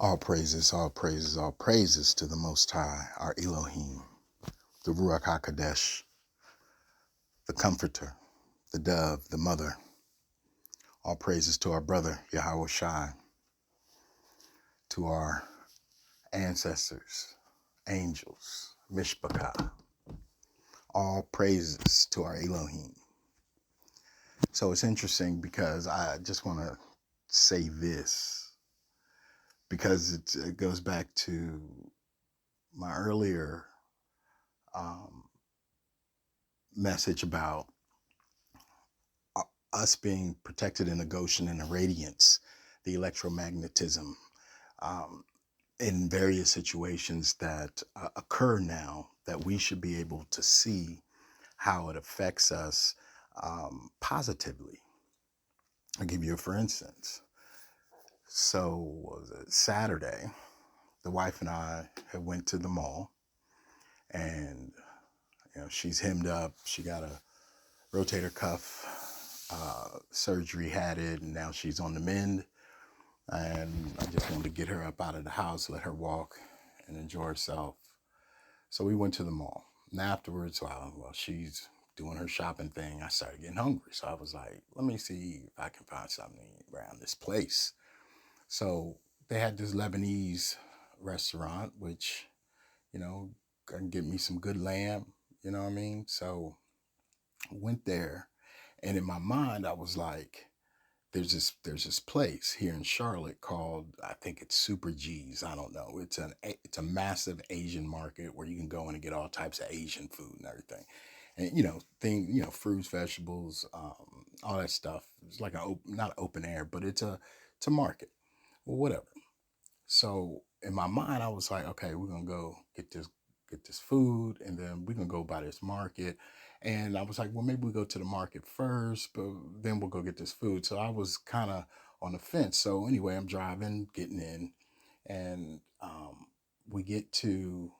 All praises, all praises, all praises to the Most High, our Elohim, the Ruach HaKodesh, the Comforter, the Dove, the Mother. All praises to our brother, Yahweh Shai, to our ancestors, angels, Mishpachah. All praises to our Elohim. So it's interesting because I just want to say this, because it goes back to my earlier message about us being protected in the Goshen and the radiance, the electromagnetism, um, in various situations that occur now, that we should be able to see how it affects us positively. I'll give you a for instance. So was it Saturday? The wife and I had went to the mall, and she's hemmed up. She got a rotator cuff surgery, had it, and now she's on the mend. And I just wanted to get her up out of the house, let her walk and enjoy herself. So we went to the mall. And afterwards, while she's doing her shopping thing, I started getting hungry. So I was like, let me see if I can find something around this place. So they had this Lebanese restaurant, which, can get me some good lamb, you know what I mean? So I went there, and in my mind, I was like, there's this place here in Charlotte called, I think it's Super G's. I don't know. It's a massive Asian market where you can go in and get all types of Asian food and everything, and fruits, vegetables, all that stuff. It's like not open air, but it's a market. Well, whatever. So in my mind, I was like, okay, we're gonna go get this food, and then we're gonna go by this market. And I was like, well, maybe we go to the market first, but then we'll go get this food. So I was kind of on the fence. So anyway, I'm driving, getting in, and we get to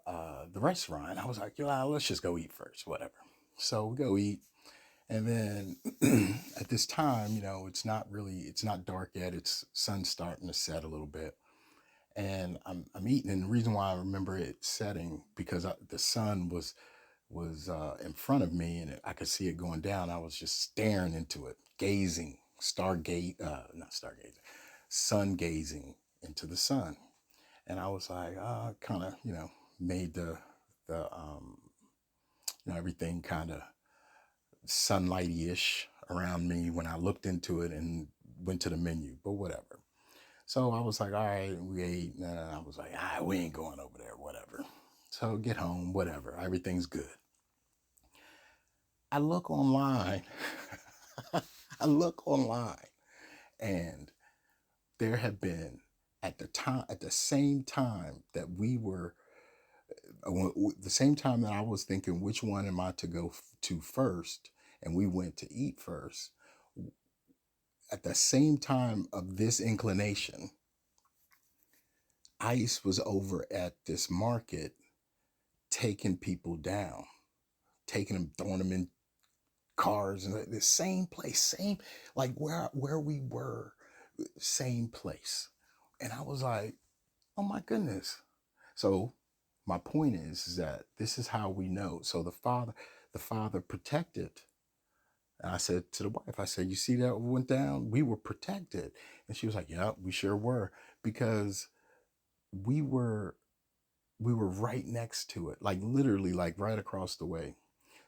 the restaurant. I was like, let's just go eat first, whatever. So we go eat. And then at this time, it's not dark yet. It's sun starting to set a little bit, and I'm eating. And the reason why I remember it setting, because the sun was in front of me, and I could see it going down. I was just staring into it, gazing, not stargazing, sun gazing into the sun. And I was like, kind of, made the everything kind of sunlighty-ish around me when I looked into it and went to the menu, but whatever. So I was like, all right, we ate, and I was like, we ain't going over there, whatever. So get home, whatever, everything's good. I look online, I look online, and there have been at the same time that we were, the same time that I was thinking, which one am I to go to first, and we went to eat first. At the same time of this inclination, ICE was over at this market taking people down, taking them, throwing them in cars, and the same place, same, like where we were, same place. And I was like, oh my goodness. So my point is that this is how we know. So the father protected. And I said to the wife, I said, you see that went down? We were protected. And she was like, yeah, we sure were, because we were right next to it, like literally, like right across the way.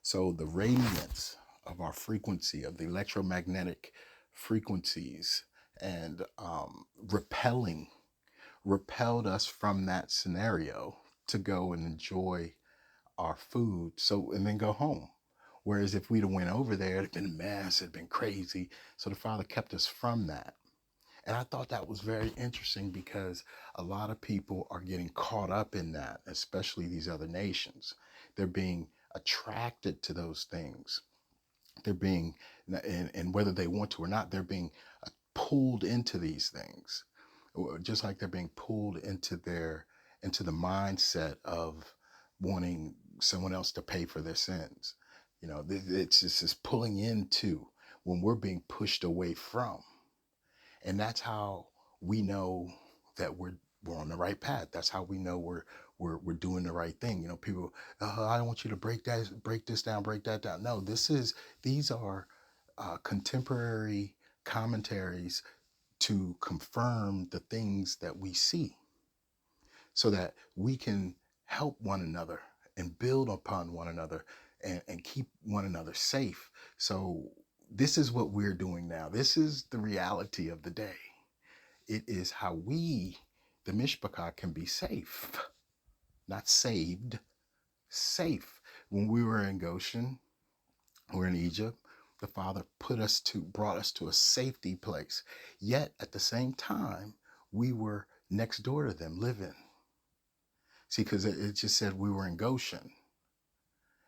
So the radiance of our frequency, of the electromagnetic frequencies, and repelled us from that scenario to go and enjoy our food, so, and then go home. Whereas if we'd have went over there, it'd been a mess, it'd been crazy. So the Father kept us from that. And I thought that was very interesting, because a lot of people are getting caught up in that, especially these other nations. They're being attracted to those things. They're being, and whether they want to or not, they're being pulled into these things, just like they're being pulled into the mindset of wanting someone else to pay for their sins. It's just this pulling into, when we're being pushed away from. And that's how we know that we're on the right path. That's how we know we're doing the right thing. You know, people, I don't want you to break this down, break that down. No, these are contemporary commentaries to confirm the things that we see, so that we can help one another and build upon one another, and keep one another safe. So this is what we're doing now. This is the reality of the day. It is how we, the Mishpachah, can be safe, not saved, safe. When we were in Goshen, we're in Egypt, the Father brought us to a safety place. Yet at the same time, we were next door to them living. See, because it just said we were in Goshen.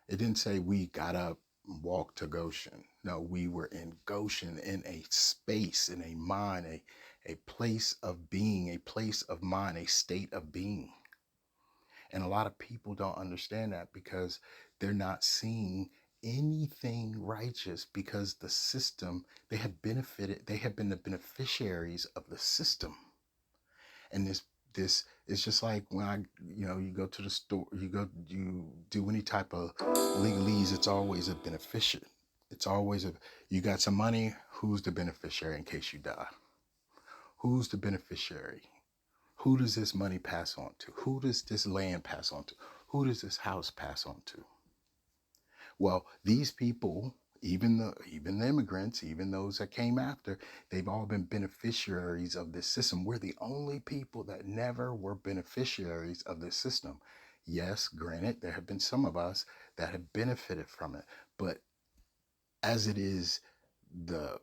It didn't say we got up and walked to Goshen. No, we were in Goshen, in a space, in a mind, a place of being, a place of mind, a state of being. And a lot of people don't understand that because they're not seeing anything righteous, because the system, they have been the beneficiaries of the system. And this is just like when you go to the store, you do any type of legalese, it's always a beneficiary. It's always you got some money, who's the beneficiary in case you die? Who's the beneficiary? Who does this money pass on to? Who does this land pass on to? Who does this house pass on to? Well, these people, even the immigrants, even those that came after, they've all been beneficiaries of this system. We're the only people that never were beneficiaries of this system. Yes, granted, there have been some of us that have benefited from it, but as it is the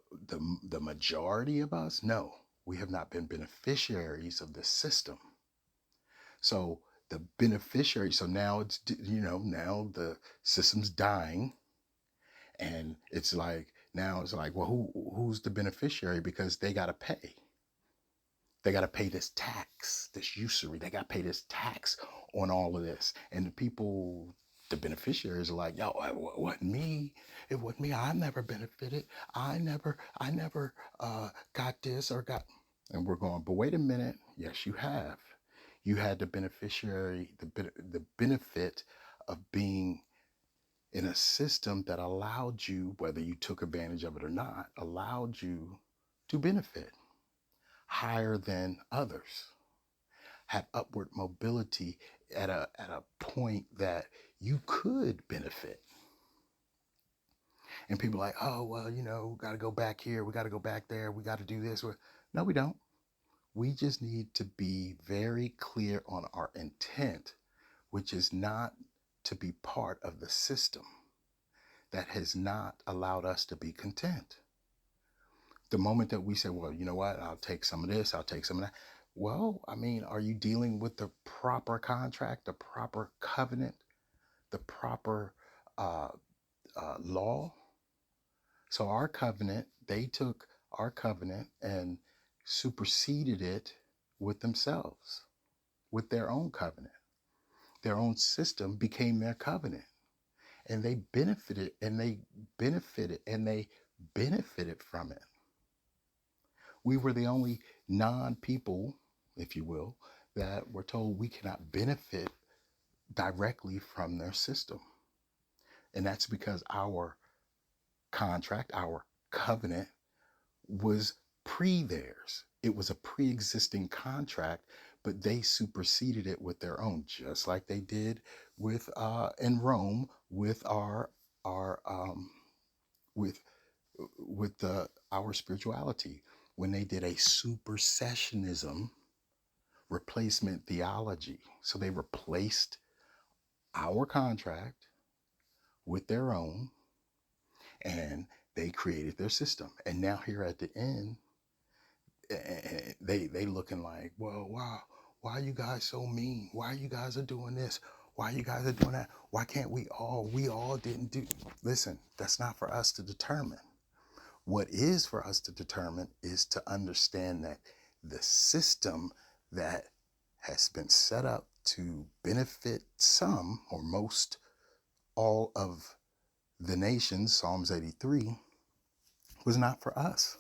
majority of us, no, we have not been beneficiaries of this system. So the beneficiary, so now now the system's dying, and it's like, well, who's the beneficiary? Because they got to pay. They got to pay this tax, this usury. They got to pay this tax on all of this. And the people, the beneficiaries are like, yo, it wasn't me. It wasn't me. I never benefited. I never got this or got. And we're going, but wait a minute. Yes, you have. You had the beneficiary, the benefit of being in a system that allowed you, whether you took advantage of it or not, allowed you to benefit higher than others, had upward mobility at a point that you could benefit. And people are like, oh, well, we got to go back here. We got to go back there. We got to do this. No, we don't. We just need to be very clear on our intent, which is not to be part of the system that has not allowed us to be content. The moment that we say, well, you know what, I'll take some of this, I'll take some of that. Well, I mean, are you dealing with the proper contract, the proper covenant, the proper uh, law? So our covenant, they took our covenant and superseded it with themselves, with their own covenant. Their own system became their covenant. And they benefited and they benefited and they benefited from it. We were the only non-people, if you will, that were told we cannot benefit directly from their system. And that's because our contract, our covenant, was pre-theirs. It was a pre-existing contract, but they superseded it with their own, just like they did with in Rome with our with our spirituality, when they did a supersessionism replacement theology. So they replaced our contract with their own, and they created their system. And now here at the end, they looking like, well, wow, why are you guys so mean? Why you guys are doing this? Why you guys are doing that? Why can't we all didn't do? Listen, that's not for us to determine. What is for us to determine is to understand that the system that has been set up to benefit some or most all of the nations, Psalms 83, was not for us,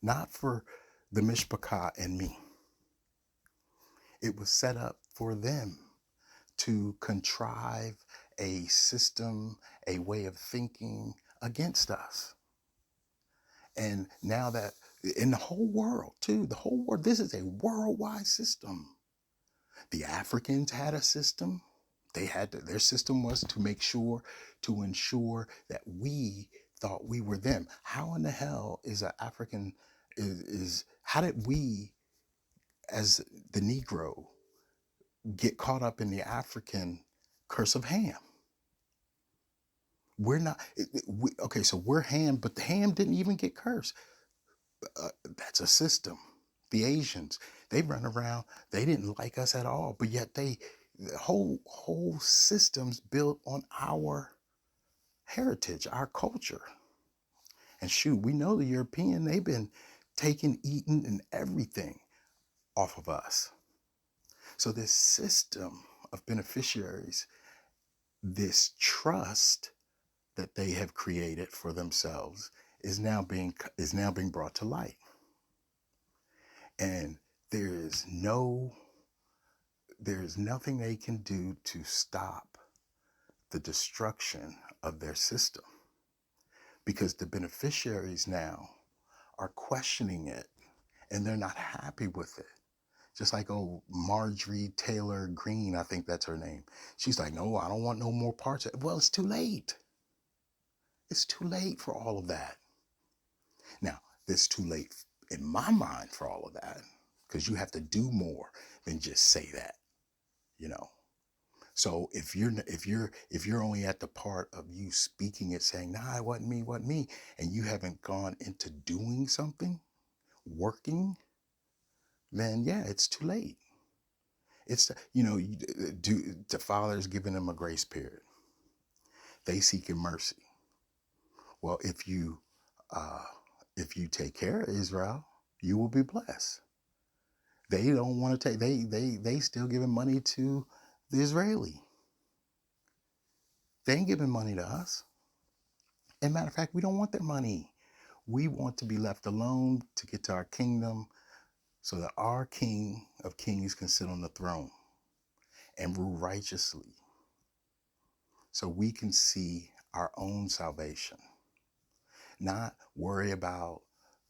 not for the Mishpachah and me. It was set up for them to contrive a system, a way of thinking against us. And now that in the whole world, too, the whole world, this is a worldwide system. The Africans had a system. Their system was to make sure, to ensure that we thought we were them. How in the hell is an African, how did we, as the Negro, get caught up in the African curse of Ham? We're not, okay, so we're Ham, but the Ham didn't even get cursed. That's a system. The Asians, they run around, they didn't like us at all, but yet the whole systems built on our heritage, our culture. And shoot, we know the European, they've been taking, eating, and everything off of us. So this system of beneficiaries, this trust that they have created for themselves is now being brought to light. And there is nothing they can do to stop the destruction of their system, because the beneficiaries now are questioning it and they're not happy with it. Just like Marjorie Taylor Greene, I think that's her name. She's like, no, I don't want no more parts of it. Well, it's too late. It's too late for all of that. Now, it's too late in my mind for all of that, because you have to do more than just say that, you know. So if you're only at the part of you speaking it, saying, nah, it wasn't me, and you haven't gone into doing something, working, then yeah, it's too late. It's, the Father's giving them a grace period. They seeking mercy. Well, uh, if you take care of Israel, you will be blessed. They don't want to take. They still giving money to the Israeli. They ain't giving money to us. As a matter of fact, we don't want their money. We want to be left alone to get to our kingdom, so that our King of Kings can sit on the throne and rule righteously, so we can see our own salvation, not worry about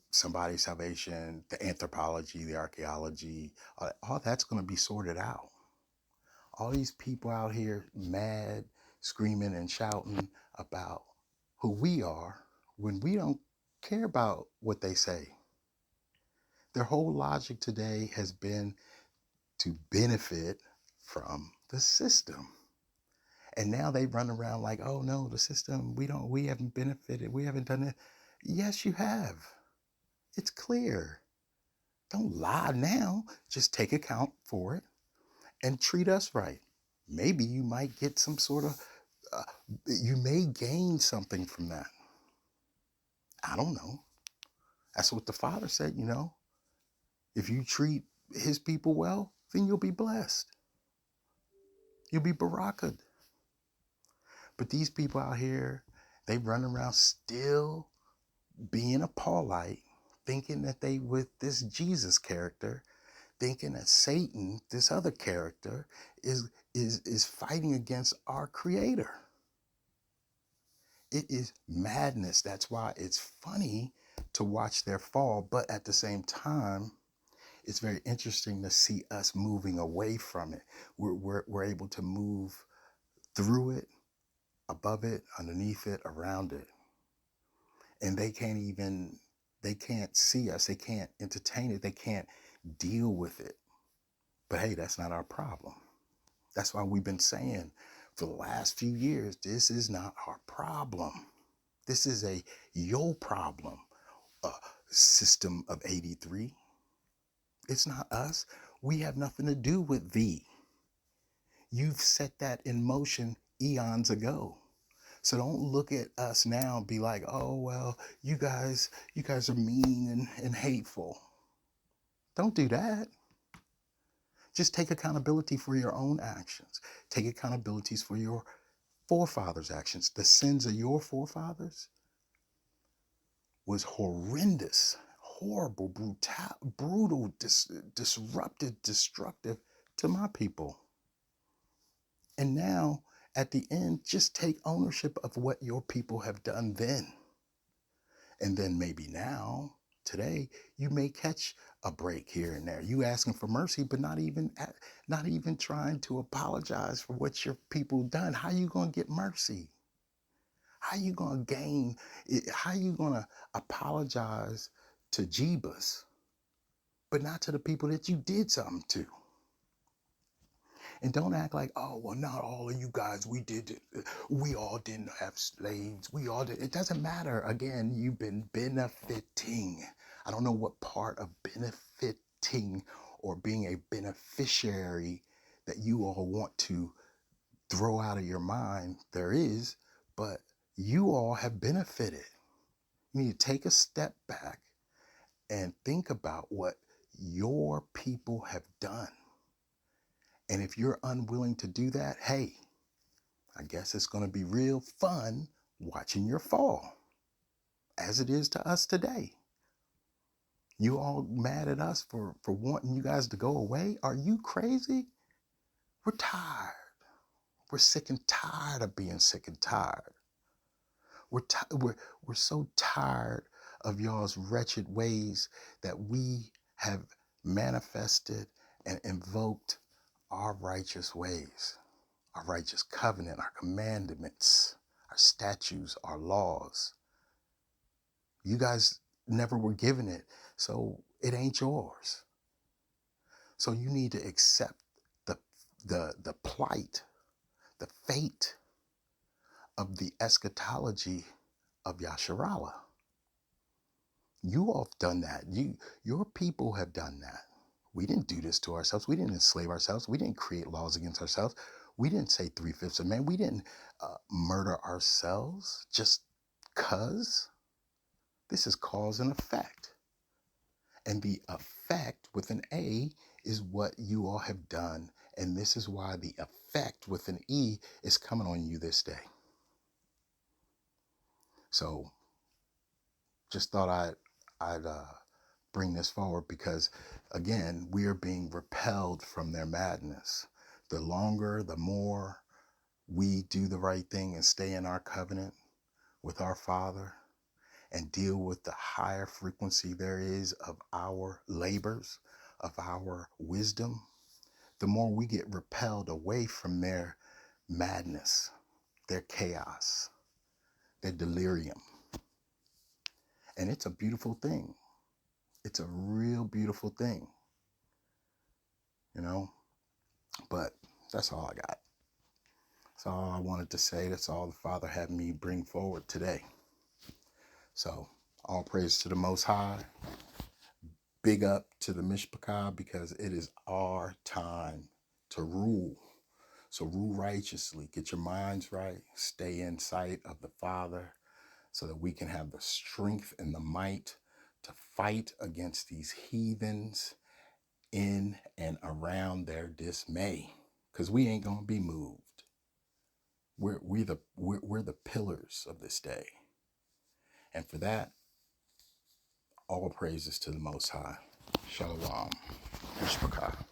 somebody's salvation, the anthropology, the archaeology. All that's going to be sorted out. All these people out here mad, screaming and shouting about who we are, when we don't care about what they say. Their whole logic today has been to benefit from the system. And now they run around like, oh no, the system, we haven't benefited, we haven't done it. Yes, you have. It's clear. Don't lie now. Just take account for it and treat us right. Maybe you might get some sort of, you may gain something from that. I don't know. That's what the Father said, If you treat his people well, then you'll be blessed. You'll be barakahed. But these people out here, they run around still being a Paulite, thinking that they with this Jesus character, thinking that Satan, this other character, is fighting against our Creator. It is madness. That's why it's funny to watch their fall, but at the same time, it's very interesting to see us moving away from it. We're able to move through it, above it, underneath it, around it. And they can't see us. They can't entertain it. They can't deal with it. But hey, that's not our problem. That's why we've been saying for the last few years, this is not our problem. This is your problem, system of 83. It's not us. We have nothing to do with thee. You've set that in motion eons ago. So don't look at us now and be like, oh, well, you guys are mean and hateful. Don't do that. Just take accountability for your own actions. Take accountabilities for your forefathers' actions. The sins of your forefathers was horrendous, horrible, brutal, disruptive, destructive to my people. And now, at the end, just take ownership of what your people have done then. And then maybe now, today, you may catch a break here and there. You asking for mercy, but not even trying to apologize for what your people done. How you gonna get mercy? How you gonna gain it? How you gonna apologize to Jeebus, but not to the people that you did something to? And don't act like, oh, well, not all of you guys, we did it. We all didn't have slaves. We all did. It doesn't matter. Again, you've been benefiting. I don't know what part of benefiting or being a beneficiary that you all want to throw out of your mind there is, but you all have benefited. You need to take a step back and think about what your people have done. And if you're unwilling to do that, hey, I guess it's going to be real fun watching your fall, as it is to us today. You all mad at us for wanting you guys to go away? Are you crazy? We're tired. We're sick and tired of being sick and tired. We're so tired of y'all's wretched ways that we have manifested and invoked our righteous ways, our righteous covenant, our commandments, our statutes, our laws. You guys never were given it, so it ain't yours. So you need to accept the plight, the fate of the eschatology of Yasharallah. You all have done that. Your people have done that. We didn't do this to ourselves. We didn't enslave ourselves. We didn't create laws against ourselves. We didn't say 3/5 of man. We didn't murder ourselves just cause. This is cause and effect. And the effect with an A is what you all have done. And this is why the effect with an E is coming on you this day. So just thought I'd bring this forward because, again, we are being repelled from their madness. The longer, the more we do the right thing and stay in our covenant with our Father and deal with the higher frequency there is of our labors, of our wisdom, the more we get repelled away from their madness, their chaos, their delirium. And it's a beautiful thing. It's a real beautiful thing, you know, but that's all I got. That's all I wanted to say. That's all the Father had me bring forward today. So all praise to the Most High. Big up to the Mishpachah, because it is our time to rule. So rule righteously. Get your minds right. Stay in sight of the Father so that we can have the strength and the might to fight against these heathens in and around their dismay, because we ain't going to be moved. We're the pillars of this day. And for that, all praises to the Most High. Shalom. Mishpachah.